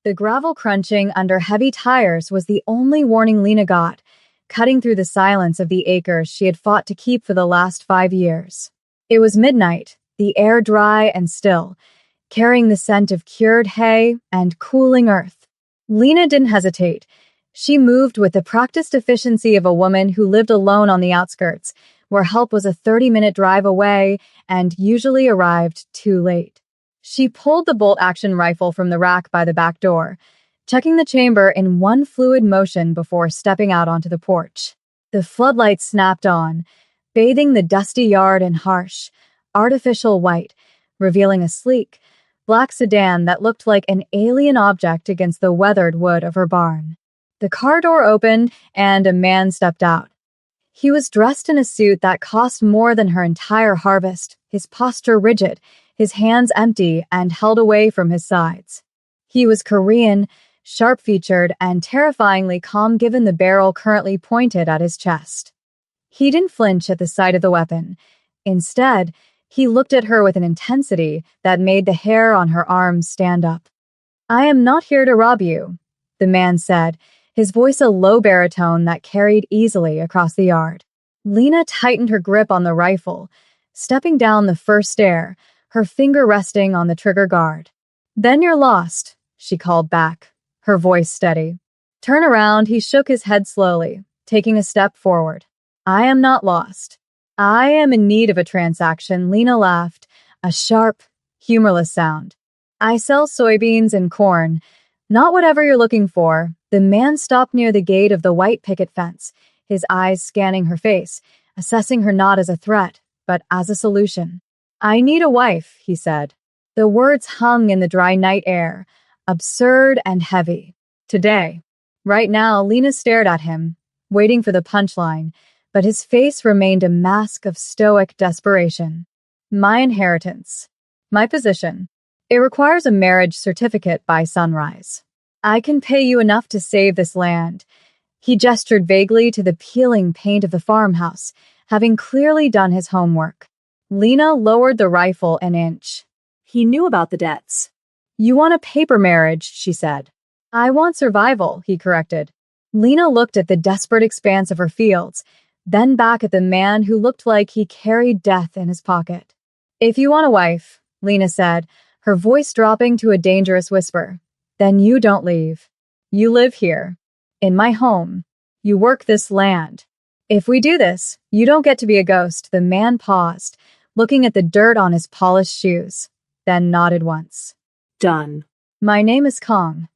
The gravel crunching under heavy tires was the only warning Lena got, cutting through the silence of the acres she had fought to keep for the last 5 years. It was midnight, the air dry and still, carrying the scent of cured hay and cooling earth. Lena didn't hesitate. She moved with the practiced efficiency of a woman who lived alone on the outskirts, where help was a 30-minute drive away and usually arrived too late. She pulled the bolt-action rifle from the rack by the back door, checking the chamber in one fluid motion before stepping out onto the porch. The floodlights snapped on, bathing the dusty yard in harsh, artificial white, revealing a sleek, black sedan that looked like an alien object against the weathered wood of her barn. The car door opened and a man stepped out. He was dressed in a suit that cost more than her entire harvest, his posture rigid, his hands empty and held away from his sides. He was Korean, sharp-featured, and terrifyingly calm given the barrel currently pointed at his chest. He didn't flinch at the sight of the weapon. Instead, he looked at her with an intensity that made the hair on her arms stand up. "I am not here to rob you," the man said, his voice a low baritone that carried easily across the yard. Lena tightened her grip on the rifle, stepping down the first stair, her finger resting on the trigger guard. "Then you're lost," she called back, her voice steady. "Turn around," he shook his head slowly, taking a step forward. "I am not lost. I am in need of a transaction," Lena laughed, a sharp, humorless sound. "I sell soybeans and corn. Not whatever you're looking for." The man stopped near the gate of the white picket fence, his eyes scanning her face, assessing her not as a threat, but as a solution. "I need a wife," he said. The words hung in the dry night air, absurd and heavy. "Today." Right now, Lena stared at him, waiting for the punchline, but his face remained a mask of stoic desperation. "My inheritance. My position. It requires a marriage certificate by sunrise. I can pay you enough to save this land." He gestured vaguely to the peeling paint of the farmhouse, having clearly done his homework. Lena lowered the rifle an inch. He knew about the debts. "You want a paper marriage," she said. "I want survival," he corrected. Lena looked at the desperate expanse of her fields, then back at the man who looked like he carried death in his pocket. "If you want a wife," Lena said, her voice dropping to a dangerous whisper, "then you don't leave. You live here, in my home. You work this land. If we do this, you don't get to be a ghost." The man paused, looking at the dirt on his polished shoes, then nodded once. "Done. My name is Kong."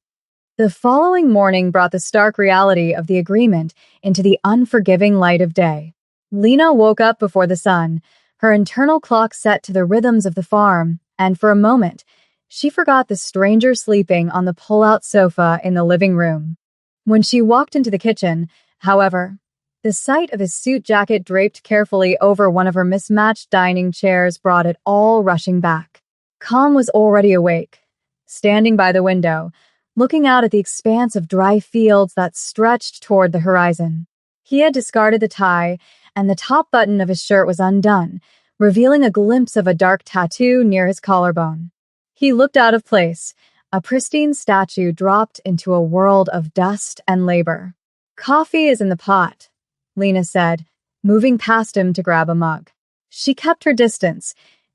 The following morning brought the stark reality of the agreement into the unforgiving light of day. Lena woke up before the sun, her internal clock set to the rhythms of the farm, and for a moment, she forgot the stranger sleeping on the pull-out sofa in the living room. When she walked into the kitchen, however, the sight of his suit jacket draped carefully over one of her mismatched dining chairs brought it all rushing back. Kong was already awake, standing by the window, looking out at the expanse of dry fields that stretched toward the horizon. He had discarded the tie, and the top button of his shirt was undone, revealing a glimpse of a dark tattoo near his collarbone. He looked out of place, a pristine statue dropped into a world of dust and labor. "Coffee is in the pot," Lena said, moving past him to grab a mug. She kept her distance,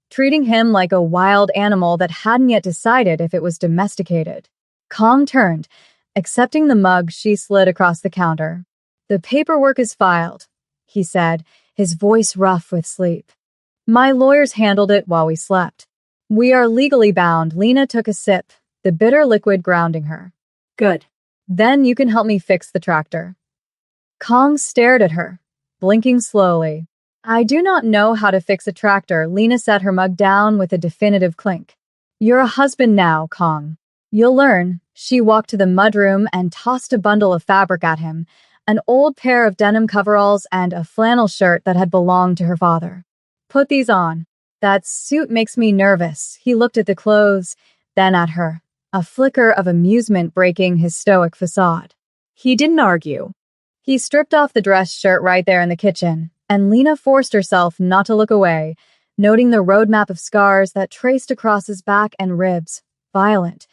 treating him like a wild animal that hadn't yet decided if it was domesticated. Kong turned, accepting the mug she slid across the counter. "The paperwork is filed," he said, his voice rough with sleep. "My lawyers handled it while we slept. We are legally bound." Lena took a sip, the bitter liquid grounding her. "Good. Then you can help me fix the tractor." Kong stared at her, blinking slowly. "I do not know how to fix a tractor." Lena set her mug down with a definitive clink. "You're a husband now, Kong. You'll learn." She walked to the mudroom and tossed a bundle of fabric at him, an old pair of denim coveralls and a flannel shirt that had belonged to her father. "Put these on. That suit makes me nervous." He looked at the clothes, then at her, a flicker of amusement breaking his stoic facade. He didn't argue. He stripped off the dress shirt right there in the kitchen, and Lena forced herself not to look away, noting the roadmap of scars that traced across his back and ribs, violent,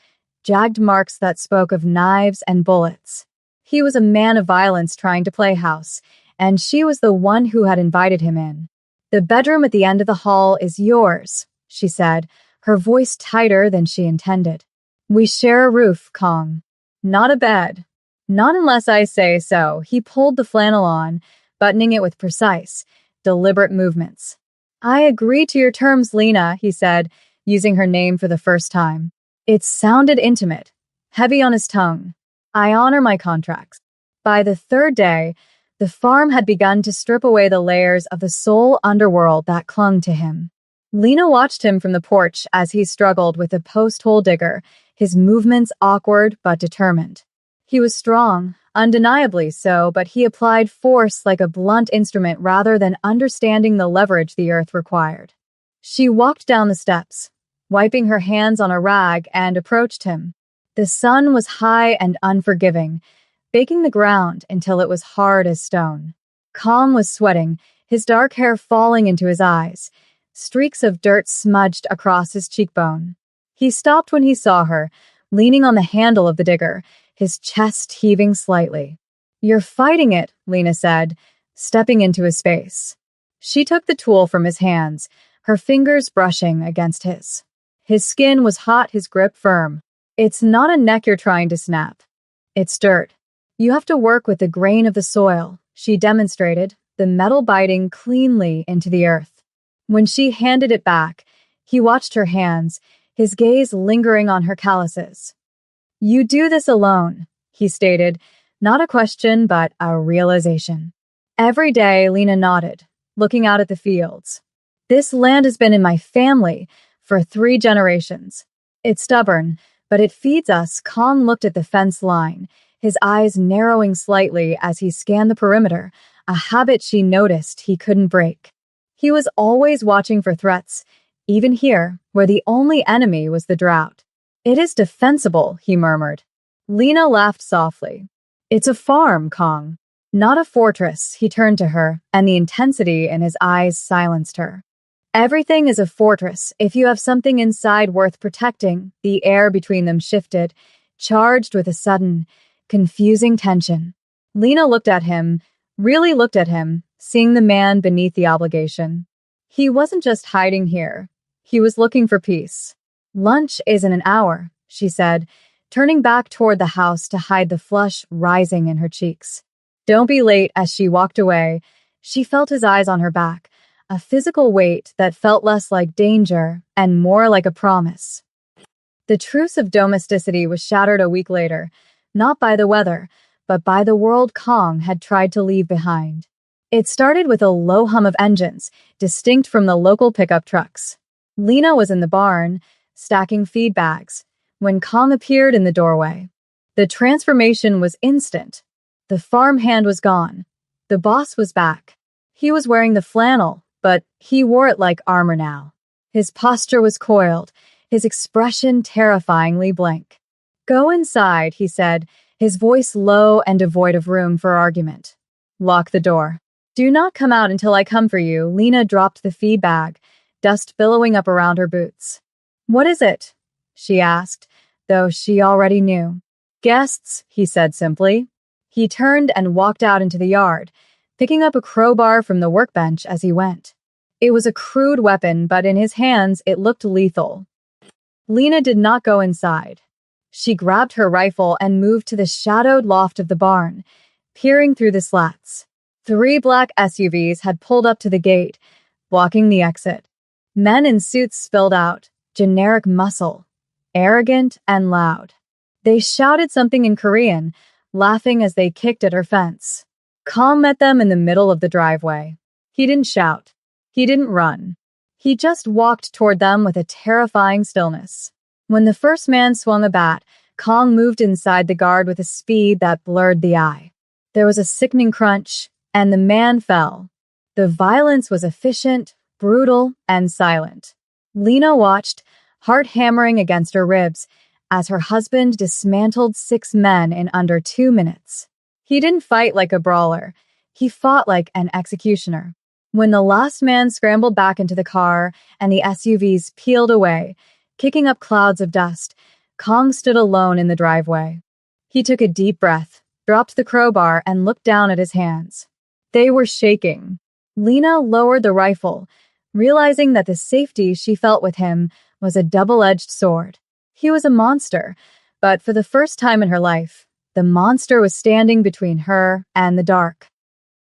jagged marks that spoke of knives and bullets. He was a man of violence trying to play house, and she was the one who had invited him in. "The bedroom at the end of the hall is yours," she said, her voice tighter than she intended. "We share a roof, Kong. Not a bed." "Not unless I say so." He pulled the flannel on, buttoning it with precise, deliberate movements. "I agree to your terms, Lena," he said, using her name for the first time. It sounded intimate, heavy on his tongue. "I honor my contracts." By the third day, the farm had begun to strip away the layers of the soul underworld that clung to him. Lena watched him from the porch as he struggled with the post-hole digger, his movements awkward but determined. He was strong, undeniably so, but he applied force like a blunt instrument rather than understanding the leverage the earth required. She walked down the steps, wiping her hands on a rag, and approached him. The sun was high and unforgiving, baking the ground until it was hard as stone. Kong was sweating, his dark hair falling into his eyes, streaks of dirt smudged across his cheekbone. He stopped when he saw her, leaning on the handle of the digger, his chest heaving slightly. "You're fighting it," Lena said, stepping into his space. She took the tool from his hands, her fingers brushing against his. His skin was hot, his grip firm. "It's not a neck you're trying to snap. It's dirt. You have to work with the grain of the soil," she demonstrated, the metal biting cleanly into the earth. When she handed it back, he watched her hands, his gaze lingering on her calluses. "You do this alone," he stated, not a question but a realization. Every day, Lena nodded, looking out at the fields. "This land has been in my family for 3 generations. It's stubborn, but it feeds us." Kong looked at the fence line, his eyes narrowing slightly as he scanned the perimeter, a habit she noticed he couldn't break. He was always watching for threats, even here, where the only enemy was the drought. "It is defensible," he murmured. Lena laughed softly. "It's a farm, Kong, not a fortress." He turned to her, and the intensity in his eyes silenced her. "Everything is a fortress if you have something inside worth protecting." The air between them shifted, charged with a sudden, confusing tension. Lena looked at him, really looked at him, seeing the man beneath the obligation. He wasn't just hiding here. He was looking for peace. "Lunch is in an hour," she said, turning back toward the house to hide the flush rising in her cheeks. "Don't be late." As she walked away, she felt his eyes on her back, a physical weight that felt less like danger and more like a promise. The truce of domesticity was shattered a week later, not by the weather, but by the world Kong had tried to leave behind. It started with a low hum of engines, distinct from the local pickup trucks. Lena was in the barn, stacking feed bags, when Kong appeared in the doorway. The transformation was instant. The farmhand was gone. The boss was back. He was wearing the flannel, but he wore it like armor now. His posture was coiled, his expression terrifyingly blank. "Go inside," he said, his voice low and devoid of room for argument. "Lock the door. Do not come out until I come for you." Lena dropped the feed bag, dust billowing up around her boots. "What is it?" she asked, though she already knew. "Guests," he said simply. He turned and walked out into the yard, picking up a crowbar from the workbench as he went. It was a crude weapon, but in his hands it looked lethal. Lena did not go inside. She grabbed her rifle and moved to the shadowed loft of the barn, peering through the slats. 3 black SUVs had pulled up to the gate, blocking the exit. Men in suits spilled out, generic muscle, arrogant and loud. They shouted something in Korean, laughing as they kicked at her fence. Kong met them in the middle of the driveway. He didn't shout. He didn't run. He just walked toward them with a terrifying stillness. When the first man swung a bat, Kong moved inside the guard with a speed that blurred the eye. There was a sickening crunch, and the man fell. The violence was efficient, brutal, and silent. Lena watched, heart hammering against her ribs, as her husband dismantled 6 men in under 2 minutes. He didn't fight like a brawler. He fought like an executioner. When the last man scrambled back into the car and the SUVs peeled away, kicking up clouds of dust, Kong stood alone in the driveway. He took a deep breath, dropped the crowbar, and looked down at his hands. They were shaking. Lena lowered the rifle, realizing that the safety she felt with him was a double-edged sword. He was a monster, but for the first time in her life, the monster was standing between her and the dark.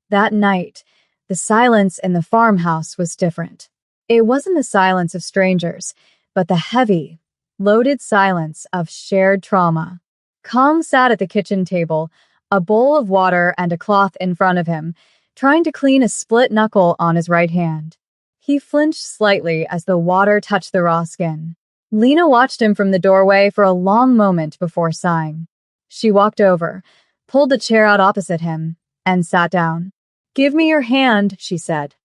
That night, the silence in the farmhouse was different. It wasn't the silence of strangers, but the heavy, loaded silence of shared trauma. Kong sat at the kitchen table, a bowl of water and a cloth in front of him, trying to clean a split knuckle on his right hand. He flinched slightly as the water touched the raw skin. Lena watched him from the doorway for a long moment before sighing. She walked over, pulled the chair out opposite him, and sat down. "Give me your hand," she said.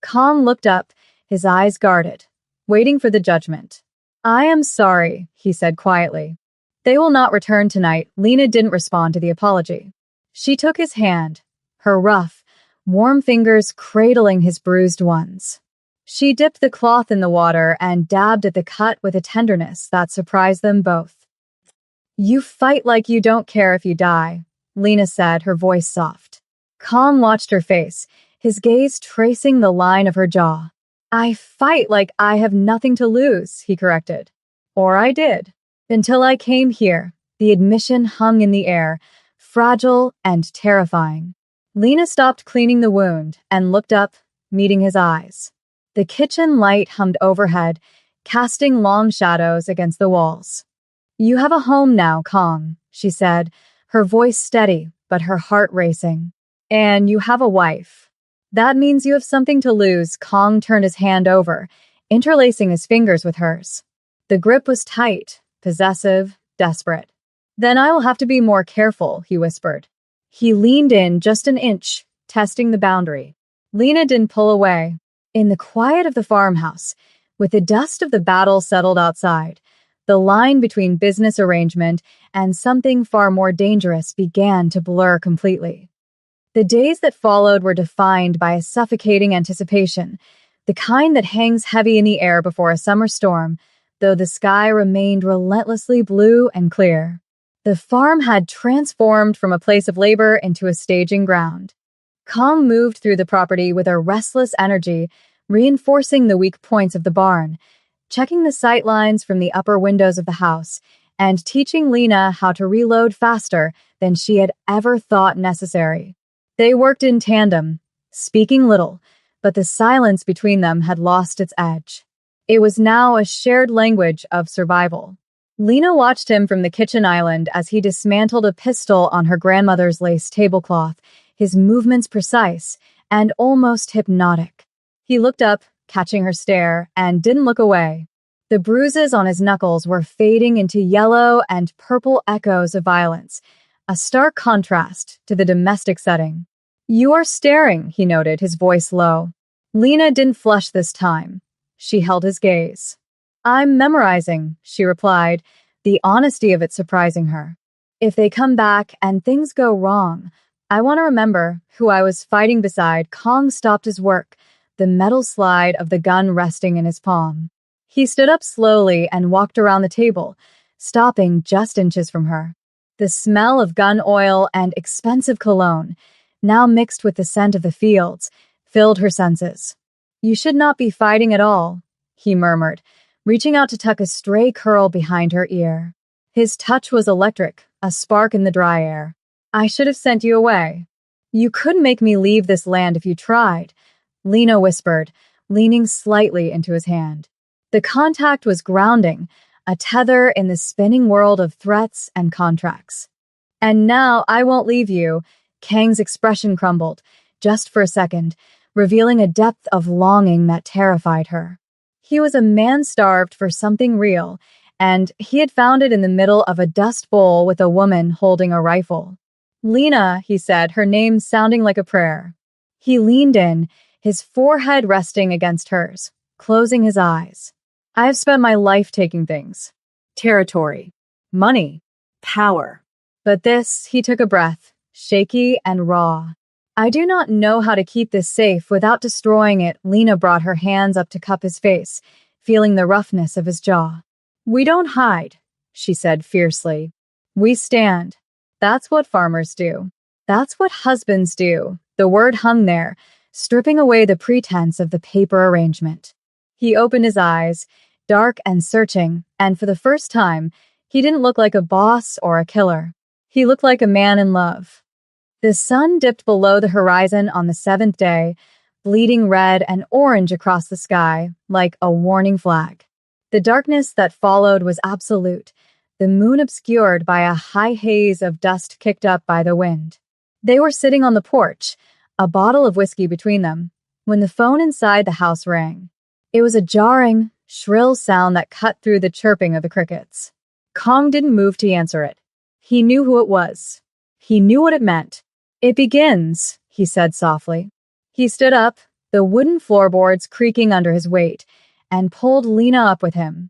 Kong looked up, his eyes guarded, waiting for the judgment. "I am sorry," he said quietly. "They will not return tonight." Lena didn't respond to the apology. She took his hand, her rough, warm fingers cradling his bruised ones. She dipped the cloth in the water and dabbed at the cut with a tenderness that surprised them both. "You fight like you don't care if you die," Lena said, her voice soft. Kong watched her face, his gaze tracing the line of her jaw. "I fight like I have nothing to lose," he corrected. "Or I did. Until I came here." The admission hung in the air, fragile and terrifying. Lena stopped cleaning the wound and looked up, meeting his eyes. The kitchen light hummed overhead, casting long shadows against the walls. "You have a home now, Kong," she said, her voice steady but her heart racing. "And you have a wife. That means you have something to lose." Kong turned his hand over, interlacing his fingers with hers. The grip was tight, possessive, desperate. "Then I will have to be more careful," he whispered. He leaned in just an inch, testing the boundary. Lena didn't pull away. In the quiet of the farmhouse, with the dust of the battle settled outside, the line between business arrangement and something far more dangerous began to blur completely. The days that followed were defined by a suffocating anticipation, the kind that hangs heavy in the air before a summer storm, though the sky remained relentlessly blue and clear. The farm had transformed from a place of labor into a staging ground. Kong moved through the property with a restless energy, reinforcing the weak points of the barn, checking the sight lines from the upper windows of the house, and teaching Lena how to reload faster than she had ever thought necessary. They worked in tandem, speaking little, but the silence between them had lost its edge. It was now a shared language of survival. Lena watched him from the kitchen island as he dismantled a pistol on her grandmother's lace tablecloth, his movements precise and almost hypnotic. He looked up, catching her stare, and didn't look away. The bruises on his knuckles were fading into yellow and purple echoes of violence, a stark contrast to the domestic setting. "You are staring," he noted, his voice low. Lena didn't flush this time. She held his gaze. "I'm memorizing," she replied, the honesty of it surprising her. "If they come back and things go wrong, I want to remember who I was fighting beside." Kong stopped his work, the metal slide of the gun resting in his palm. He stood up slowly and walked around the table, stopping just inches from her. The smell of gun oil and expensive cologne, now mixed with the scent of the fields, filled her senses. "You should not be fighting at all," he murmured, reaching out to tuck a stray curl behind her ear. His touch was electric, a spark in the dry air. "I should have sent you away." "You couldn't make me leave this land if you tried," Lena whispered, leaning slightly into his hand. The contact was grounding, a tether in the spinning world of threats and contracts. "And now I won't leave you." Kang's expression crumbled, just for a second, revealing a depth of longing that terrified her. He was a man starved for something real, and he had found it in the middle of a dust bowl with a woman holding a rifle. "Lena," he said, her name sounding like a prayer. He leaned in, his forehead resting against hers, closing his eyes. "I have spent my life taking things. Territory, money, power. But this," he took a breath, shaky and raw. "I do not know how to keep this safe without destroying it." Lena brought her hands up to cup his face, feeling the roughness of his jaw. "We don't hide," she said fiercely. We stand. That's what farmers do. That's what husbands do. The word hung there, stripping away the pretense of the paper arrangement. He opened his eyes, dark and searching, and for the first time, he didn't look like a boss or a killer. He looked like a man in love. The sun dipped below the horizon on the seventh day, bleeding red and orange across the sky, like a warning flag. The darkness that followed was absolute, the moon obscured by a high haze of dust kicked up by the wind. They were sitting on the porch, a bottle of whiskey between them, when the phone inside the house rang. It was a jarring, shrill sound that cut through the chirping of the crickets. Kong didn't move to answer it. He knew who it was. He knew what it meant. It begins, he said softly. He stood up, the wooden floorboards creaking under his weight, and pulled Lena up with him.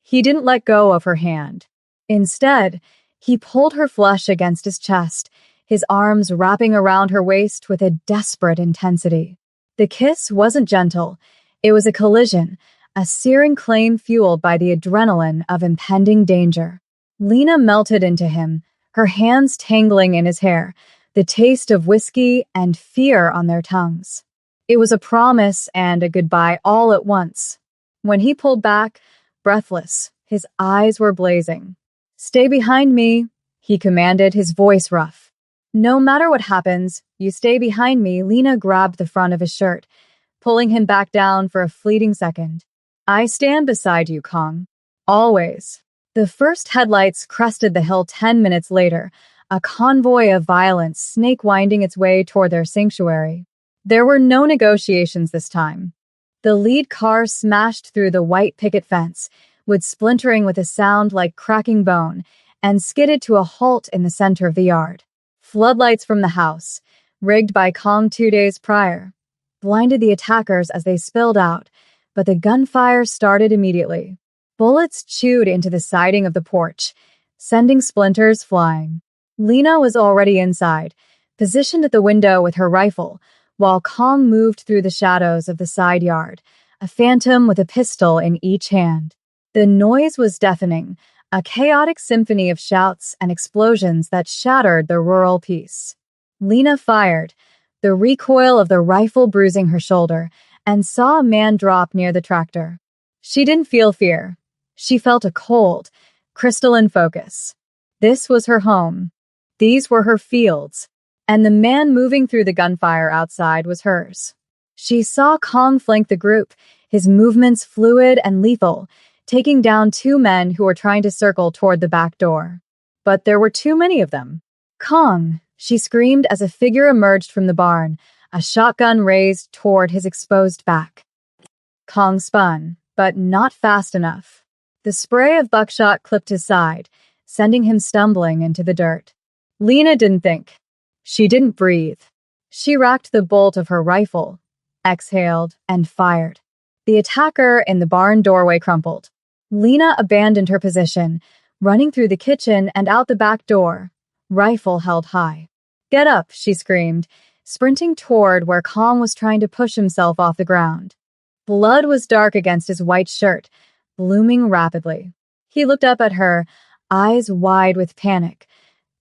He didn't let go of her hand. Instead, he pulled her flush against his chest, his arms wrapping around her waist with a desperate intensity. The kiss wasn't gentle. It was a collision, a searing claim fueled by the adrenaline of impending danger. Lena melted into him, her hands tangling in his hair, the taste of whiskey and fear on their tongues. It was a promise and a goodbye all at once. When he pulled back, breathless, his eyes were blazing. Stay behind me, he commanded, his voice rough. No matter what happens, you stay behind me. Lena grabbed the front of his shirt, pulling him back down for a fleeting second. I stand beside you, Kong. Always. The first headlights crested the hill 10 minutes later, a convoy of violence snake-winding its way toward their sanctuary. There were no negotiations this time. The lead car smashed through the white picket fence, wood splintering with a sound like cracking bone, and skidded to a halt in the center of the yard. Floodlights from the house, rigged by Kong 2 days prior, blinded the attackers as they spilled out, but the gunfire started immediately. Bullets chewed into the siding of the porch, sending splinters flying. Lena was already inside, positioned at the window with her rifle, while Kong moved through the shadows of the side yard, a phantom with a pistol in each hand. The noise was deafening, a chaotic symphony of shouts and explosions that shattered the rural peace. Lena fired, the recoil of the rifle bruising her shoulder, and saw a man drop near the tractor. She didn't feel fear. She felt a cold, crystalline focus. This was her home. These were her fields. And the man moving through the gunfire outside was hers. She saw Kong flank the group, his movements fluid and lethal, taking down 2 men who were trying to circle toward the back door. But there were too many of them. Kong, she screamed as a figure emerged from the barn, a shotgun raised toward his exposed back. Kong spun, but not fast enough. The spray of buckshot clipped his side, sending him stumbling into the dirt. Lena didn't think. She didn't breathe. She racked the bolt of her rifle, exhaled, and fired. The attacker in the barn doorway crumpled. Lena abandoned her position, running through the kitchen and out the back door, rifle held high. Get up, she screamed, sprinting toward where Kong was trying to push himself off the ground. Blood was dark against his white shirt, blooming rapidly. He looked up at her, eyes wide with panic,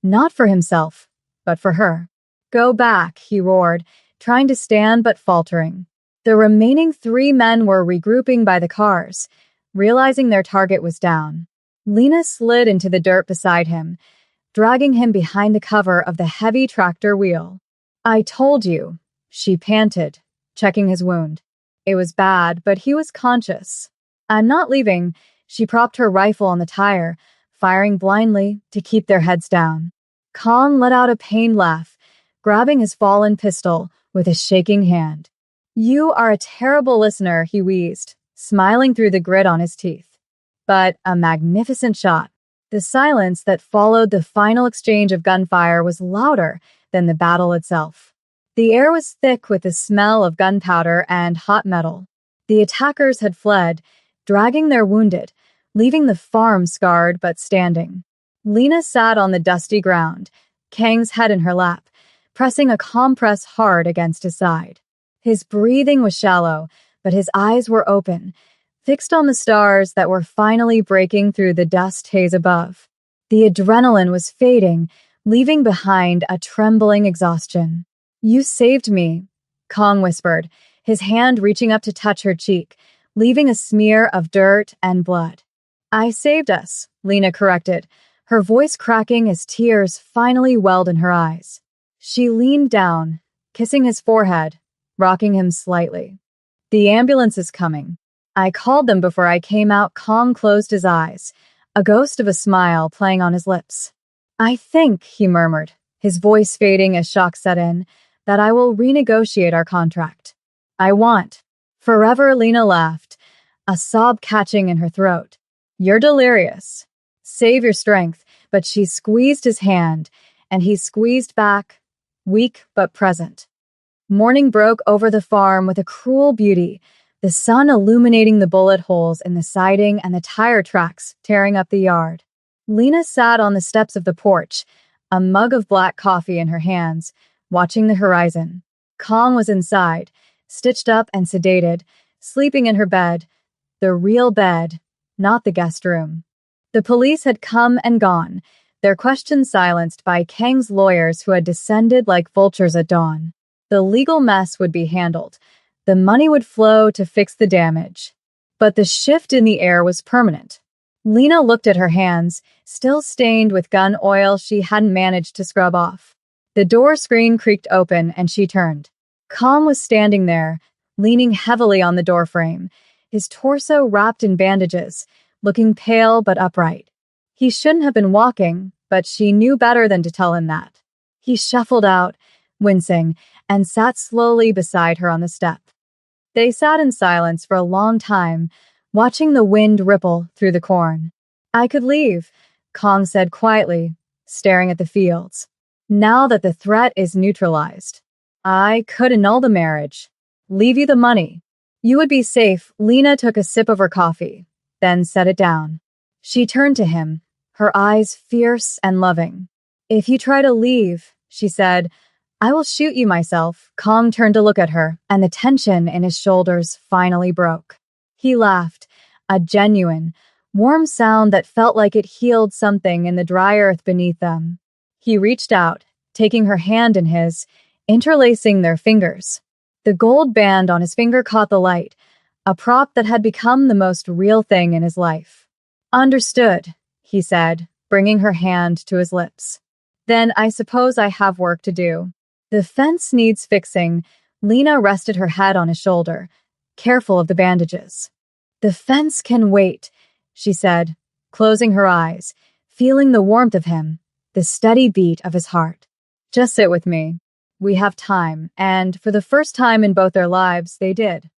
not for himself, but for her. Go back, he roared, trying to stand but faltering. The remaining 3 men were regrouping by the cars, realizing their target was down. Lena slid into the dirt beside him, dragging him behind the cover of the heavy tractor wheel. I told you, she panted, checking his wound. It was bad, but he was conscious. I'm not leaving. She propped her rifle on the tire, firing blindly to keep their heads down. Kong let out a pained laugh, grabbing his fallen pistol with a shaking hand. You are a terrible listener, he wheezed, smiling through the grit on his teeth. But a magnificent shot. The silence that followed the final exchange of gunfire was louder than the battle itself. The air was thick with the smell of gunpowder and hot metal. The attackers had fled, dragging their wounded, leaving the farm scarred but standing. Lena sat on the dusty ground, Kang's head in her lap, pressing a compress hard against his side. His breathing was shallow, but his eyes were open, fixed on the stars that were finally breaking through the dust haze above. The adrenaline was fading, leaving behind a trembling exhaustion. "You saved me," Kong whispered, his hand reaching up to touch her cheek, leaving a smear of dirt and blood. "I saved us," Lena corrected, her voice cracking as tears finally welled in her eyes. She leaned down, kissing his forehead, rocking him slightly. "The ambulance is coming. I called them before I came out." Kong closed his eyes, a ghost of a smile playing on his lips. "I think," he murmured, his voice fading as shock set in, "that I will renegotiate our contract. I want." "Forever," Lena laughed, a sob catching in her throat. "You're delirious. Save your strength." But she squeezed his hand, and he squeezed back, weak but present. Morning broke over the farm with a cruel beauty, the sun illuminating the bullet holes in the siding and the tire tracks tearing up the yard. Lena sat on the steps of the porch, a mug of black coffee in her hands, watching the horizon. Kong was inside, stitched up and sedated, sleeping in her bed, the real bed, not the guest room. The police had come and gone, their questions silenced by Kang's lawyers who had descended like vultures at dawn. The legal mess would be handled. The money would flow to fix the damage. But the shift in the air was permanent. Lena looked at her hands, still stained with gun oil she hadn't managed to scrub off. The door screen creaked open and she turned. Kong was standing there, leaning heavily on the doorframe, his torso wrapped in bandages, looking pale but upright. He shouldn't have been walking, but she knew better than to tell him that. He shuffled out, wincing, and sat slowly beside her on the step. They sat in silence for a long time, watching the wind ripple through the corn. "I could leave," Kong said quietly, staring at the fields. "Now that the threat is neutralized. I could annul the marriage. Leave you the money. You would be safe." Lena took a sip of her coffee, then set it down. She turned to him, her eyes fierce and loving. "If you try to leave," she said, "I will shoot you myself." Kong turned to look at her, and the tension in his shoulders finally broke. He laughed, a genuine, warm sound that felt like it healed something in the dry earth beneath them. He reached out, taking her hand in his, interlacing their fingers. The gold band on his finger caught the light, a prop that had become the most real thing in his life. "Understood," he said, bringing her hand to his lips. "Then I suppose I have work to do. The fence needs fixing." Lena rested her head on his shoulder, careful of the bandages. "The fence can wait," she said, closing her eyes, feeling the warmth of him, the steady beat of his heart. "Just sit with me. We have time." And for the first time in both their lives, they did.